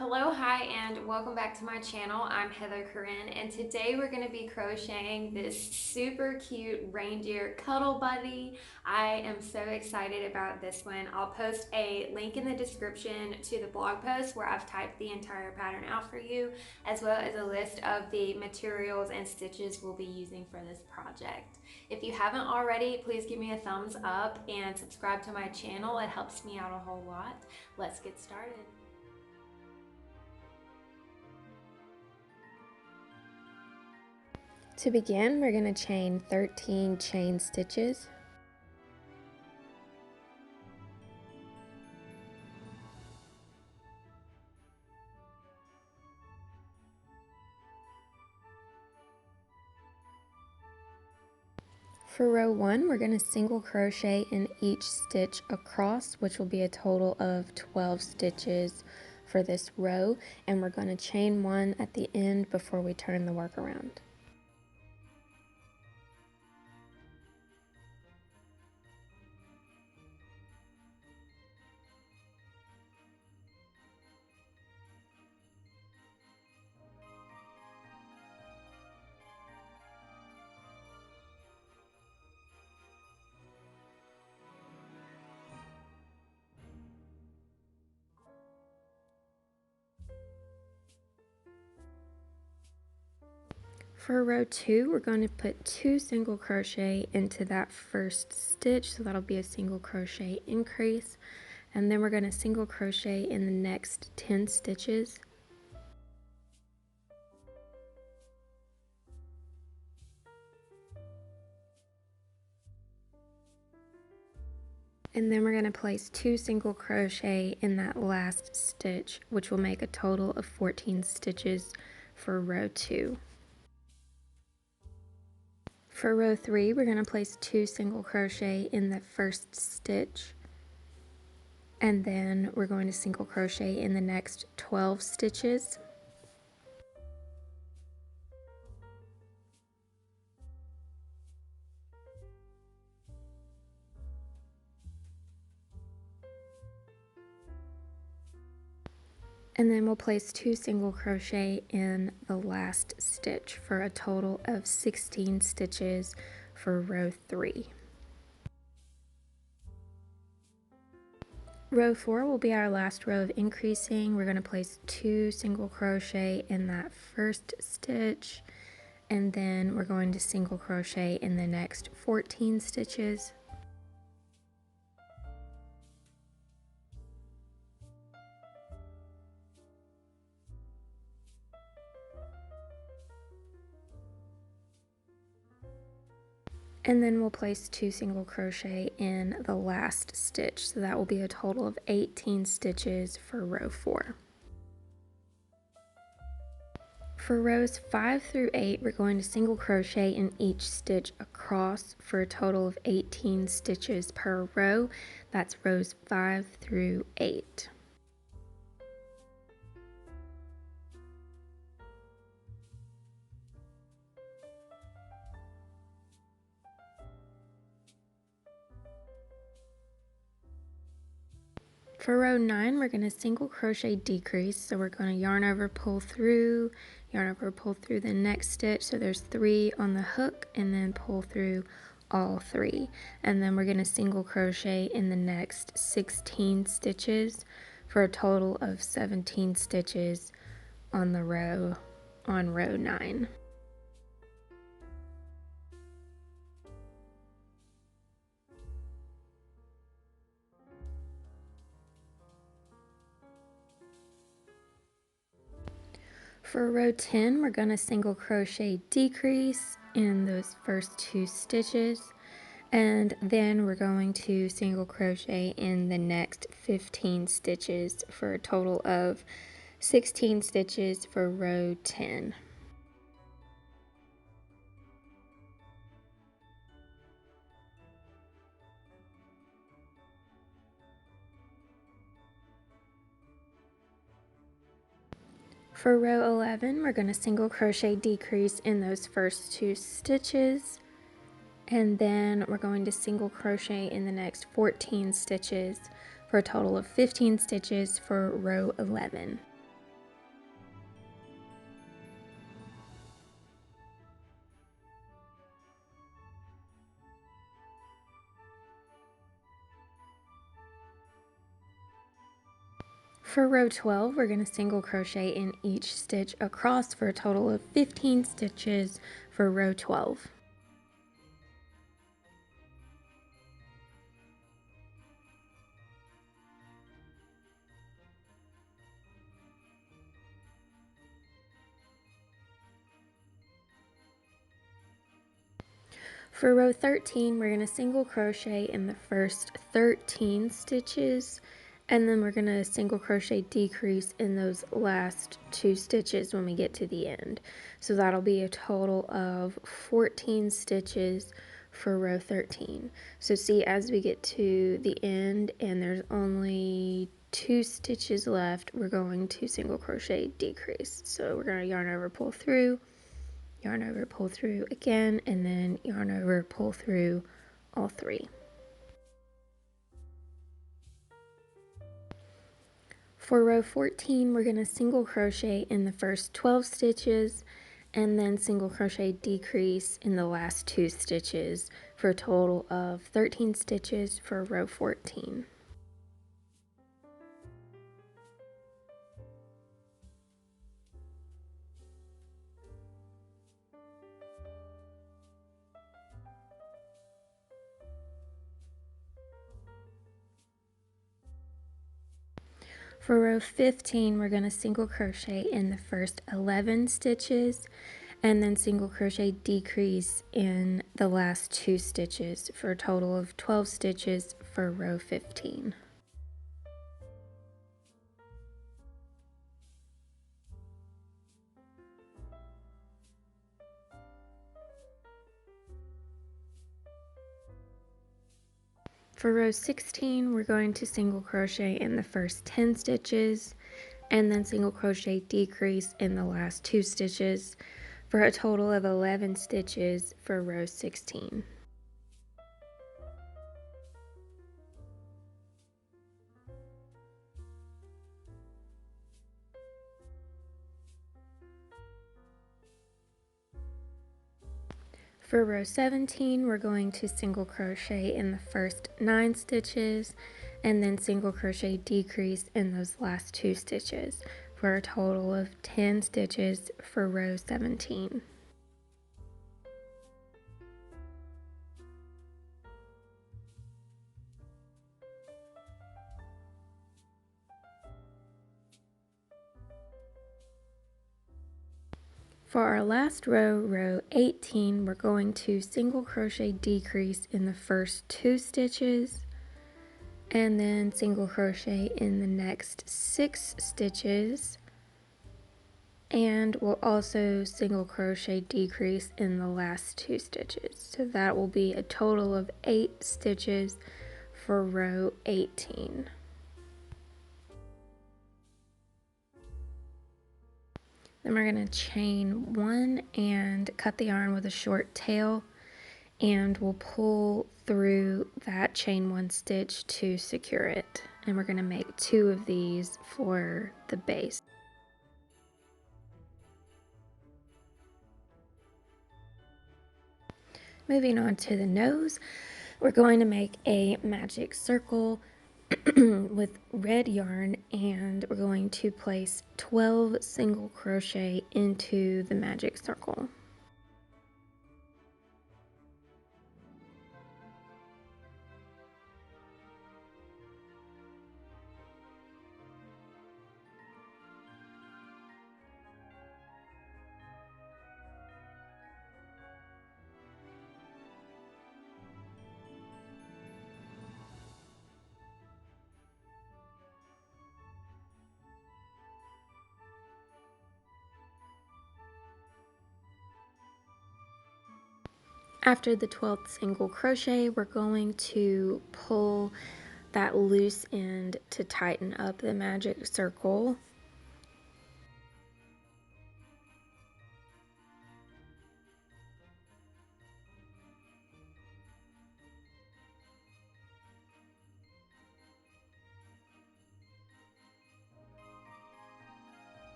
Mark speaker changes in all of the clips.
Speaker 1: Hello, hi, and welcome back to my channel. I'm Heather Corinne, and today we're going to be crocheting this super cute reindeer cuddle buddy. I am so excited about this one. I'll post a link in the description to the blog post where I've typed the entire pattern out for you, as well as a list of the materials and stitches we'll be using for this project. If you haven't already, please give me a thumbs up and subscribe to my channel. It helps me out a whole lot. Let's get started.
Speaker 2: To begin, we're going to chain 13 chain stitches. For row 1, we're going to single crochet in each stitch across, which will be a total of 12 stitches for this row, and we're going to chain 1 at the end before we turn the work around. For row 2, we're going to put 2 single crochet into that first stitch, so that'll be a single crochet increase, and then we're going to single crochet in the next 10 stitches. And then we're going to place 2 single crochet in that last stitch, which will make a total of 14 stitches for row 2. For row 3, we're going to place 2 single crochet in the first stitch, and then we're going to single crochet in the next 12 stitches. And then we'll place 2 single crochet in the last stitch for a total of 16 stitches for row 3. Row 4 will be our last row of increasing. We're going to place 2 single crochet in that first stitch, and then we're going to single crochet in the next 14 stitches. And then we'll place 2 single crochet in the last stitch, so that will be a total of 18 stitches for row 4. For rows 5 through 8, we're going to single crochet in each stitch across for a total of 18 stitches per row. That's rows 5 through 8. For row 9, we're going to single crochet decrease, so we're going to yarn over, pull through the next stitch, so there's 3 on the hook, and then pull through all 3, and then we're going to single crochet in the next 16 stitches for a total of 17 stitches on row 9. For row 10, we're going to single crochet decrease in those first 2 stitches, and then we're going to single crochet in the next 15 stitches for a total of 16 stitches for row 10. For row 11, we're going to single crochet decrease in those first 2 stitches, and then we're going to single crochet in the next 14 stitches for a total of 15 stitches for row 11. For row 12, we're going to single crochet in each stitch across for a total of 15 stitches for row 12. For row 13, we're going to single crochet in the first 13 stitches, and then we're going to single crochet decrease in those last 2 stitches when we get to the end. So that'll be a total of 14 stitches for row 13. So see, as we get to the end and there's only 2 stitches left, we're going to single crochet decrease. So we're going to yarn over, pull through, yarn over, pull through again, and then yarn over, pull through all 3. For row 14, we're going to single crochet in the first 12 stitches and then single crochet decrease in the last 2 stitches for a total of 13 stitches for row 14. For row 15, we're going to single crochet in the first 11 stitches and then single crochet decrease in the last 2 stitches for a total of 12 stitches for row 15. For row 16, we're going to single crochet in the first 10 stitches and then single crochet decrease in the last 2 stitches for a total of 11 stitches for row 16. For row 17, we're going to single crochet in the first 9 stitches and then single crochet decrease in those last 2 stitches for a total of 10 stitches for row 17. For our last row, row 18, we're going to single crochet decrease in the first 2 stitches and then single crochet in the next 6 stitches, and we'll also single crochet decrease in the last 2 stitches. So that will be a total of 8 stitches for row 18. Then we're going to chain 1 and cut the yarn with a short tail, and we'll pull through that chain 1 stitch to secure it. And we're going to make 2 of these for the base. Moving on to the nose, we're going to make a magic circle with red yarn, and we're going to place 12 single crochet into the magic circle. After the 12th single crochet, we're going to pull that loose end to tighten up the magic circle.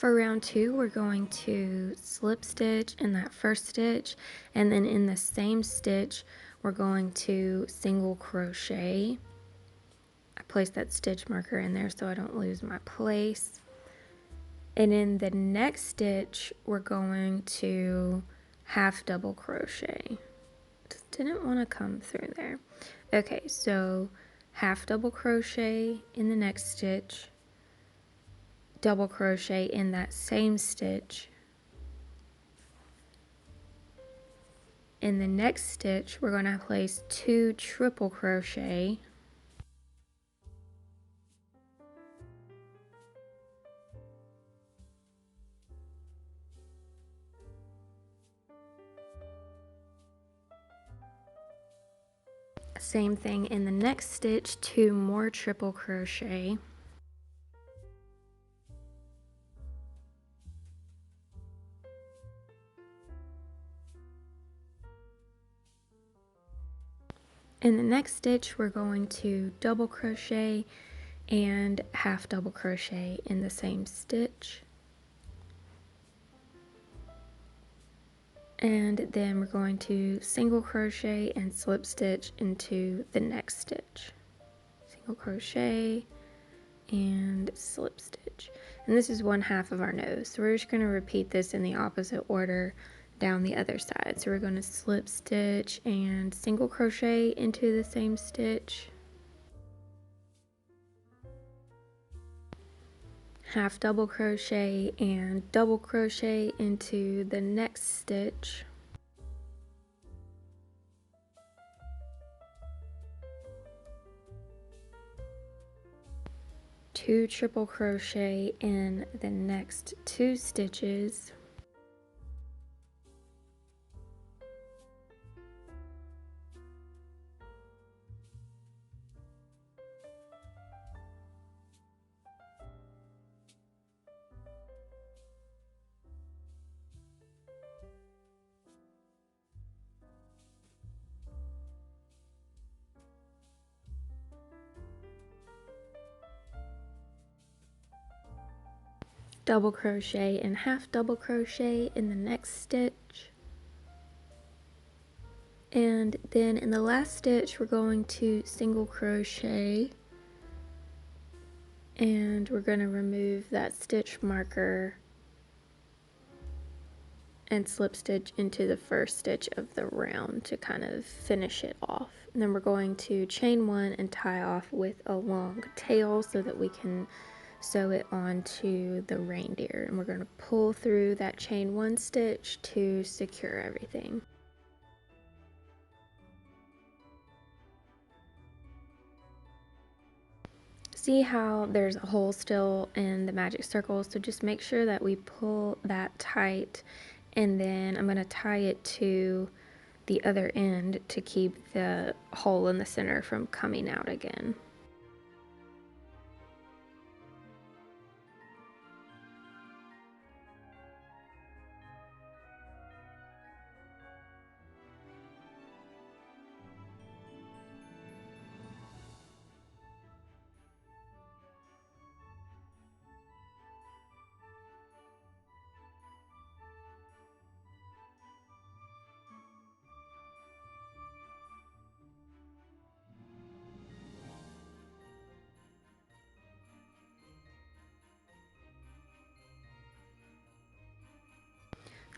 Speaker 2: For round 2, we're going to slip stitch in that first stitch, and then in the same stitch we're going to single crochet. I placed that stitch marker in there so I don't lose my place. And in the next stitch, we're going to half double crochet. Just didn't want to come through there. Okay, so half double crochet in the next stitch, double crochet in that same stitch. In the next stitch, we're going to place 2 triple crochet. Same thing in the next stitch, 2 more triple crochet. In the next stitch, we're going to double crochet and half double crochet in the same stitch. And then we're going to single crochet and slip stitch into the next stitch. Single crochet and slip stitch. And this is 1/2 of our nose. So we're just going to repeat this in the opposite order down the other side. So we're going to slip stitch and single crochet into the same stitch. Half double crochet and double crochet into the next stitch. Two triple crochet in the next 2 stitches. Double crochet and half double crochet in the next stitch. And then in the last stitch, we're going to single crochet and we're going to remove that stitch marker and slip stitch into the first stitch of the round to kind of finish it off. And then we're going to chain 1 and tie off with a long tail so that we can sew it onto the reindeer. And we're going to pull through that chain 1 stitch to secure everything. See how there's a hole still in the magic circle, so just make sure that we pull that tight, and then I'm going to tie it to the other end to keep the hole in the center from coming out again.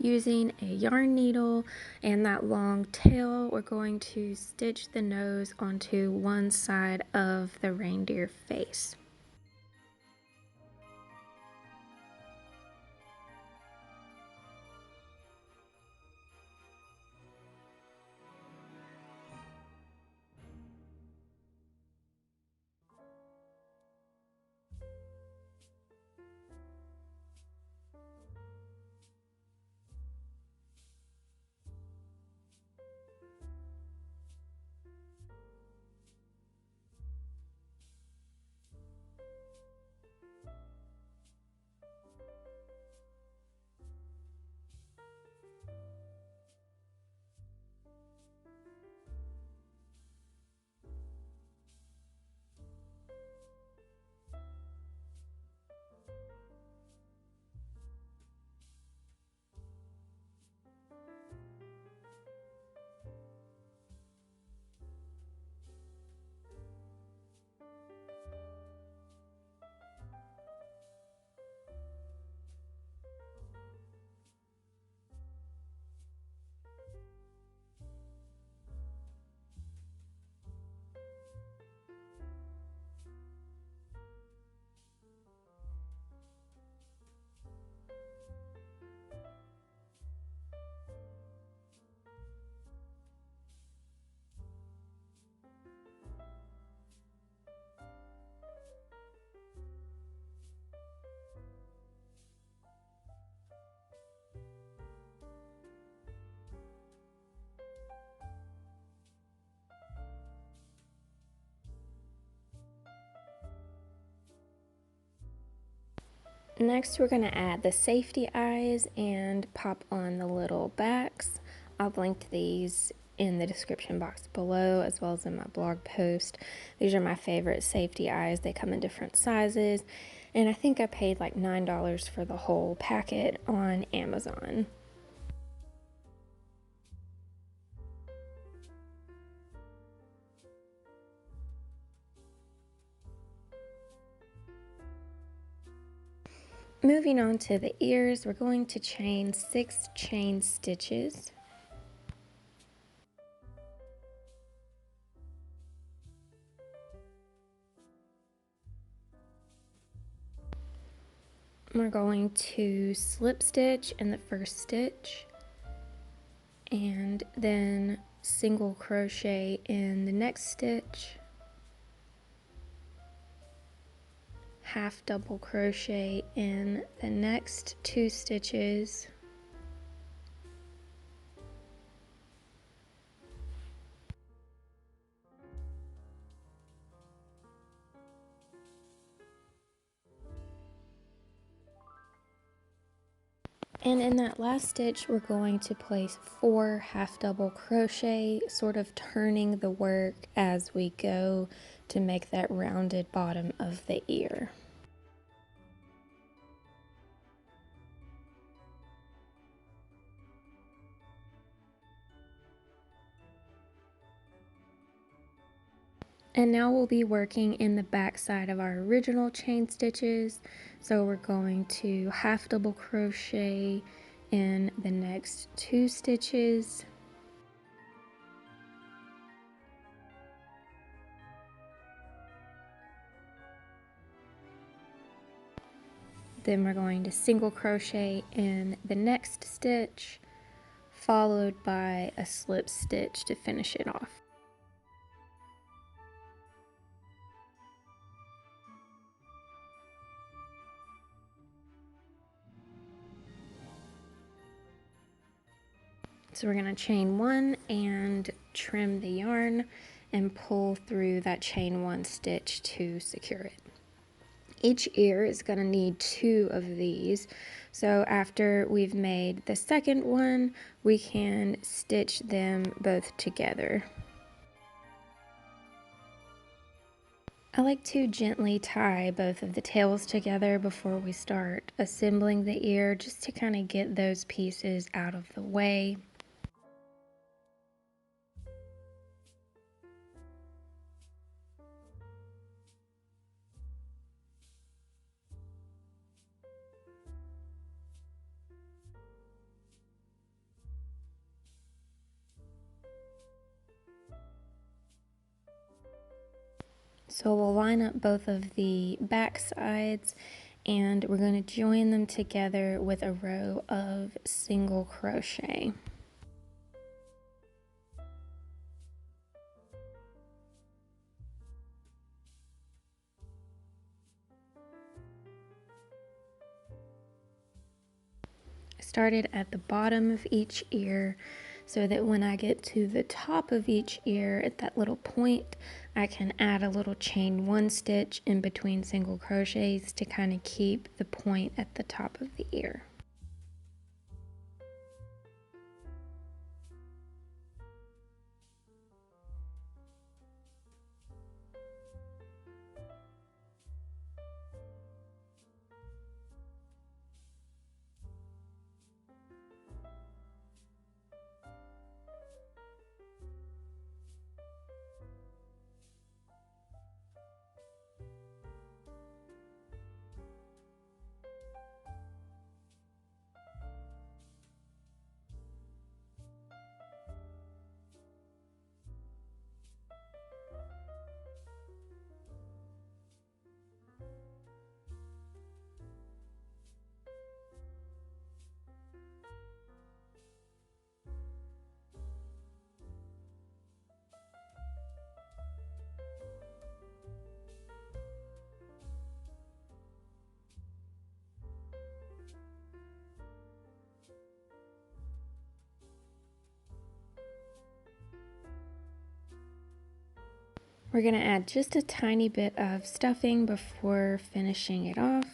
Speaker 2: Using a yarn needle and that long tail, we're going to stitch the nose onto one side of the reindeer face. Next, we're going to add the safety eyes and pop on the little backs. I'll link these in the description box below as well as in my blog post. These are my favorite safety eyes. They come in different sizes, and I think I paid like $9 for the whole packet on Amazon. Moving on to the ears, we're going to chain 6 chain stitches. We're going to slip stitch in the first stitch and then single crochet in the next stitch, half double crochet in the next 2 stitches, and in that last stitch we're going to place 4 half double crochet, sort of turning the work as we go to make that rounded bottom of the ear. And now we'll be working in the back side of our original chain stitches. So we're going to half double crochet in the next 2 stitches. Then we're going to single crochet in the next stitch, followed by a slip stitch to finish it off. So we're going to chain 1 and trim the yarn and pull through that chain 1 stitch to secure it. Each ear is going to need 2 of these. So after we've made the second one, we can stitch them both together. I like to gently tie both of the tails together before we start assembling the ear, just to kind of get those pieces out of the way. So we'll line up both of the back sides and we're going to join them together with a row of single crochet. I started at the bottom of each ear so that when I get to the top of each ear at that little point, I can add a little chain 1 stitch in between single crochets to kind of keep the point at the top of the ear. We're going to add just a tiny bit of stuffing before finishing it off.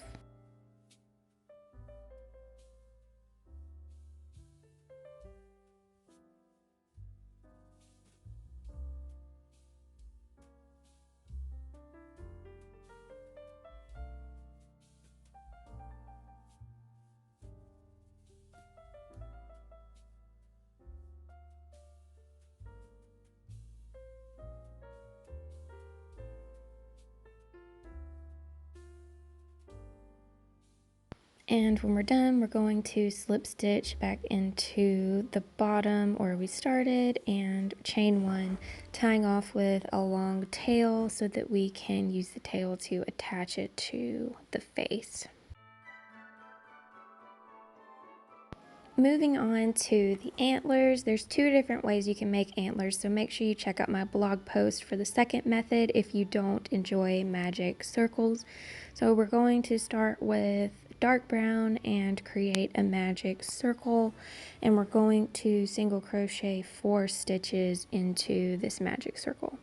Speaker 2: And when we're done, we're going to slip stitch back into the bottom where we started and chain one, tying off with a long tail so that we can use the tail to attach it to the face. Moving on to the antlers, there's two different ways you can make antlers, so make sure you check out my blog post for the second method if you don't enjoy magic circles. So we're going to start with dark brown and create a magic circle, and we're going to single crochet 4 stitches into this magic circle.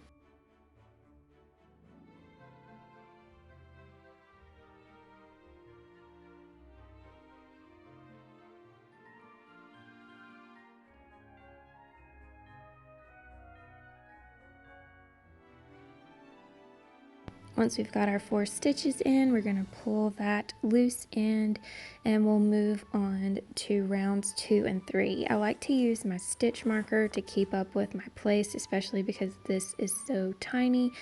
Speaker 2: Once we've got our 4 stitches in, we're going to pull that loose end and we'll move on to rounds 2 and 3. I like to use my stitch marker to keep up with my place, especially because this is so tiny.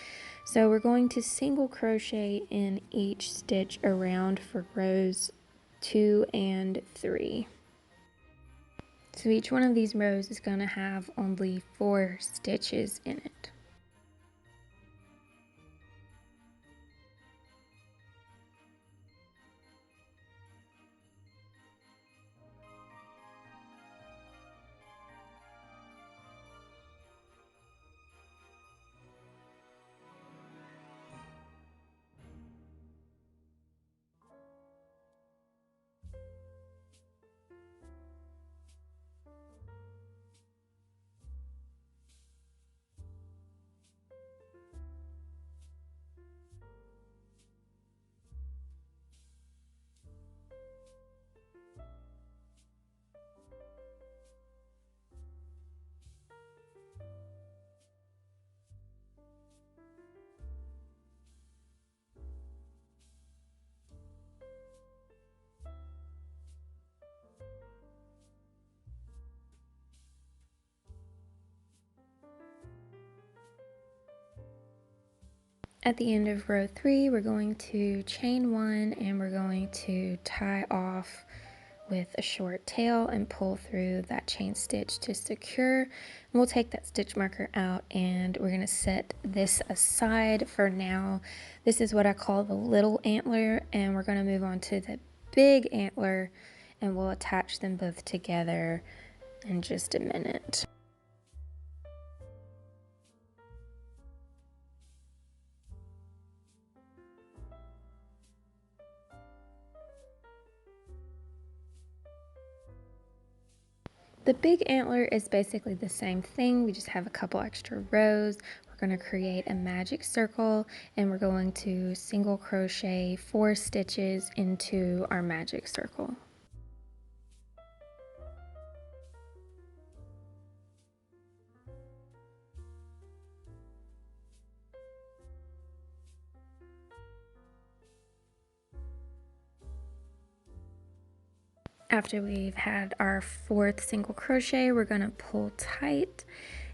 Speaker 2: So we're going to single crochet in each stitch around for rows 2 and 3. So each one of these rows is going to have only 4 stitches in it. At the end of row 3, we're going to chain 1 and we're going to tie off with a short tail and pull through that chain stitch to secure. And we'll take that stitch marker out and we're going to set this aside for now. This is what I call the little antler, and we're going to move on to the big antler and we'll attach them both together in just a minute. The big antler is basically the same thing, we just have a couple extra rows. We're going to create a magic circle and we're going to single crochet 4 stitches into our magic circle. After we've had our 4th single crochet, we're going to pull tight,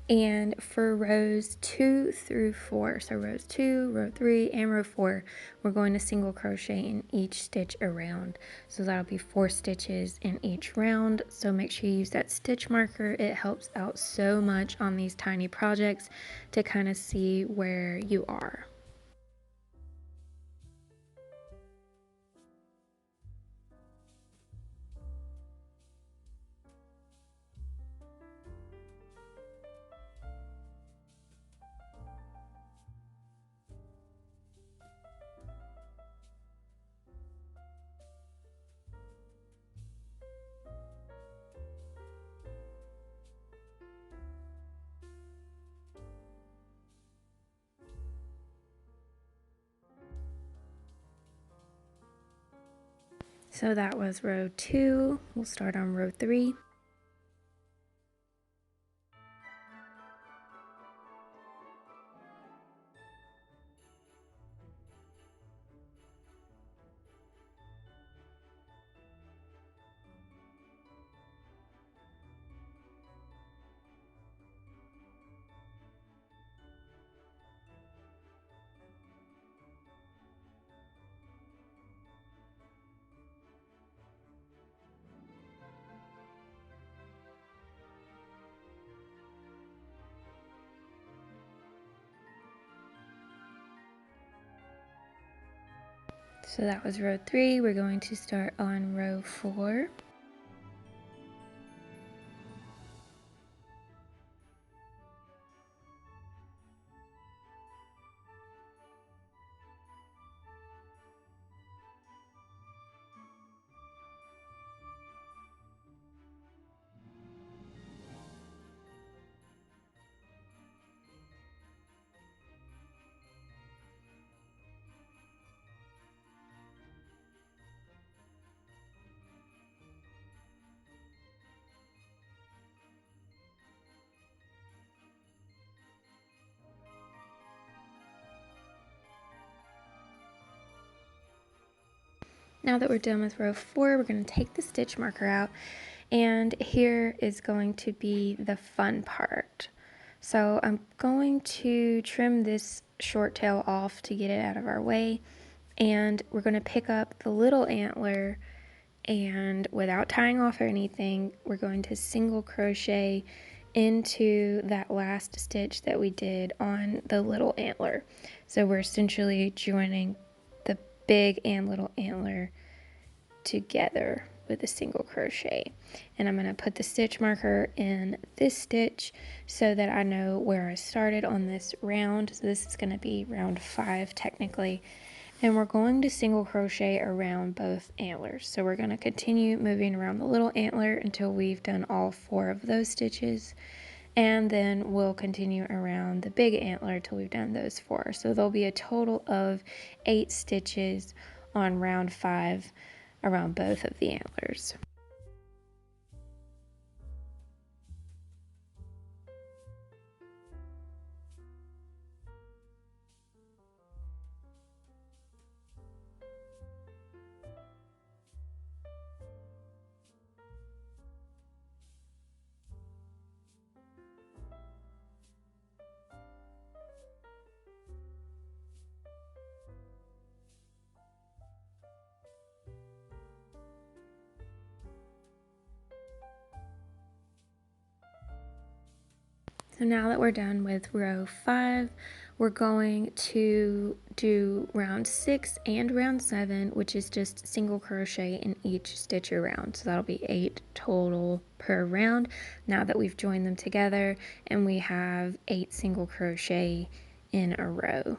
Speaker 2: and for rows 2 through 4, so rows 2, row 3, and row 4, we're going to single crochet in each stitch around. So that'll be 4 stitches in each round. So make sure you use that stitch marker. It helps out so much on these tiny projects to kind of see where you are. So that was row 2. We'll start on row 3. So that was row 3. We're going to start on row 4. Now that we're done with row 4, we're going to take the stitch marker out, and here is going to be the fun part. So I'm going to trim this short tail off to get it out of our way, and we're going to pick up the little antler, and without tying off or anything, we're going to single crochet into that last stitch that we did on the little antler. So we're essentially joining the big and little antler together with a single crochet, and I'm going to put the stitch marker in this stitch so that I know where I started on this round. So this is going to be round 5 technically, and we're going to single crochet around both antlers. So we're going to continue moving around the little antler until we've done all 4 of those stitches, and then we'll continue around the big antler till we've done those 4. So there'll be a total of 8 stitches on round 5 around both of the antlers. So now that we're done with row 5, we're going to do round 6 and round 7, which is just single crochet in each stitch around. So that'll be 8 total per round now that we've joined them together and we have 8 single crochet in a row.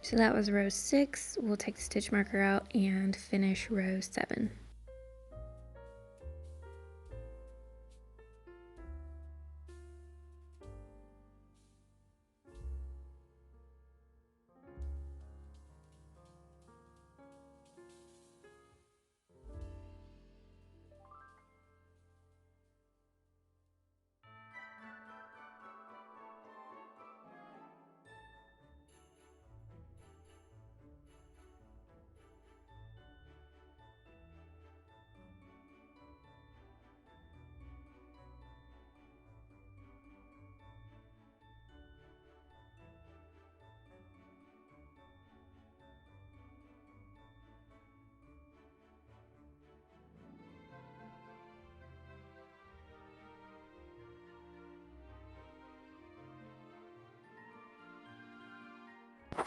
Speaker 2: So that was row 6. We'll take the stitch marker out and finish row 7.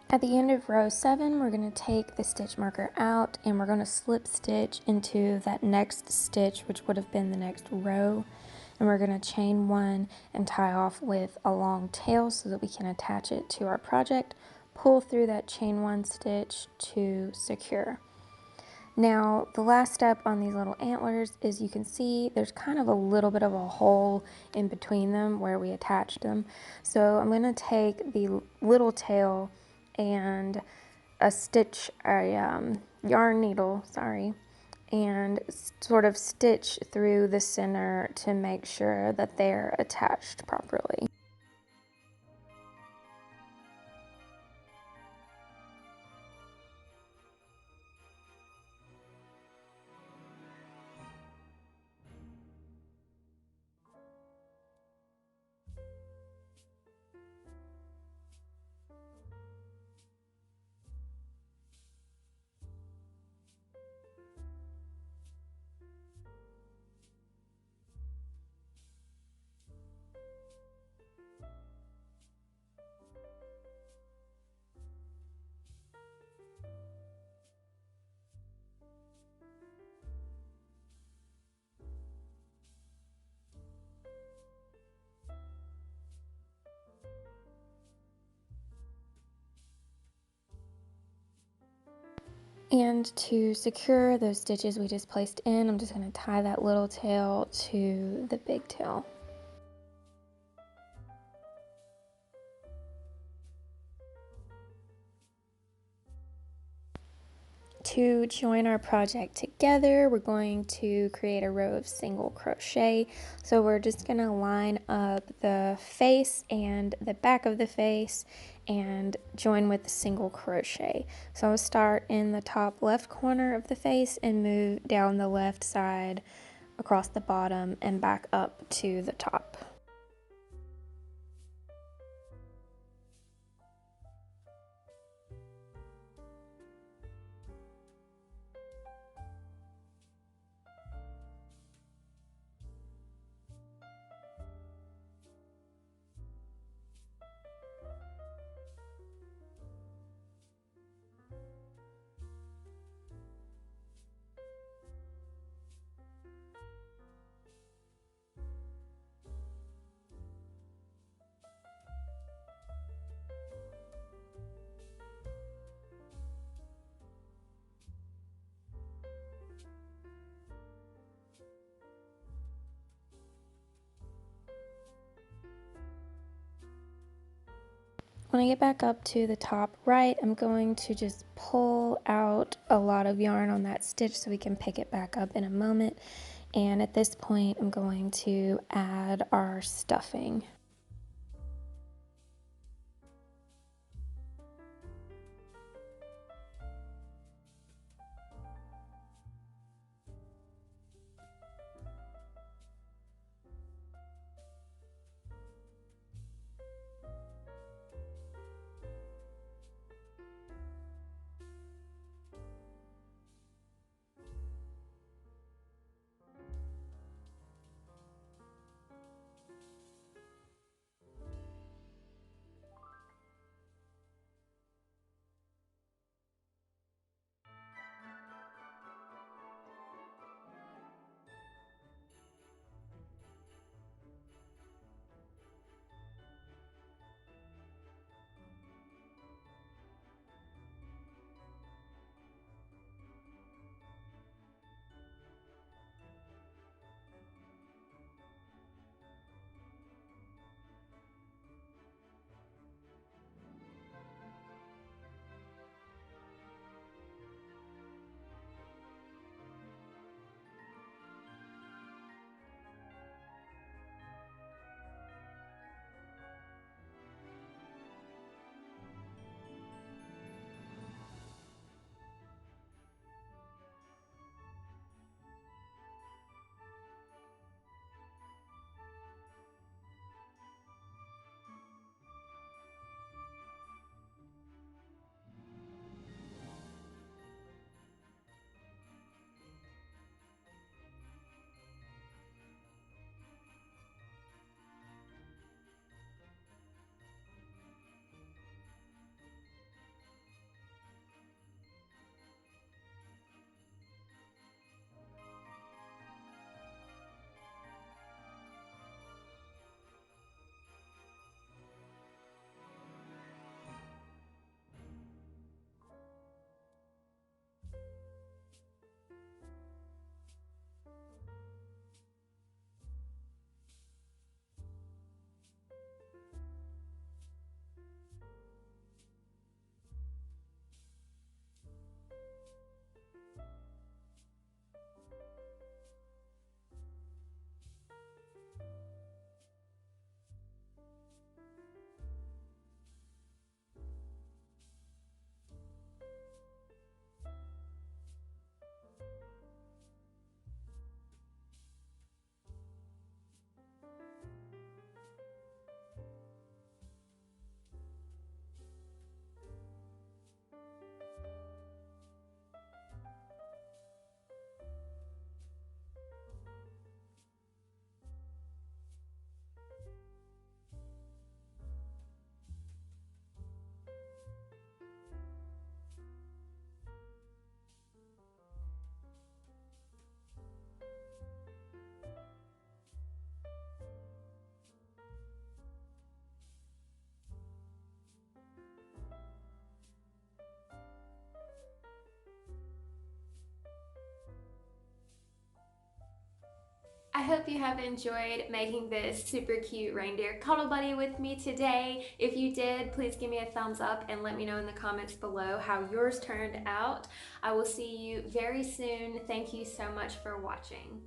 Speaker 2: At the end of row 7, we're going to take the stitch marker out and we're going to slip stitch into that next stitch, which would have been the next row. And we're going to chain 1 and tie off with a long tail so that we can attach it to our project. Pull through that chain 1 stitch to secure. Now, the last step on these little antlers is you can see there's kind of a little bit of a hole in between them where we attached them. So I'm going to take the little tail and a yarn needle, and sort of stitch through the center to make sure that they're attached properly. And to secure those stitches we just placed in, I'm just going to tie that little tail to the big tail. To join our project together, we're going to create a row of single crochet. So we're just going to line up the face and the back of the face and join with the single crochet. So I'll start in the top left corner of the face and move down the left side across the bottom and back up to the top. When I get back up to the top right, I'm going to just pull out a lot of yarn on that stitch so we can pick it back up in a moment. And at this point, I'm going to add our stuffing.
Speaker 1: hope you have enjoyed making this super cute reindeer cuddle buddy with me today. If you did, please give me a thumbs up and let me know in the comments below how yours turned out. I will see you very soon. Thank you so much for watching.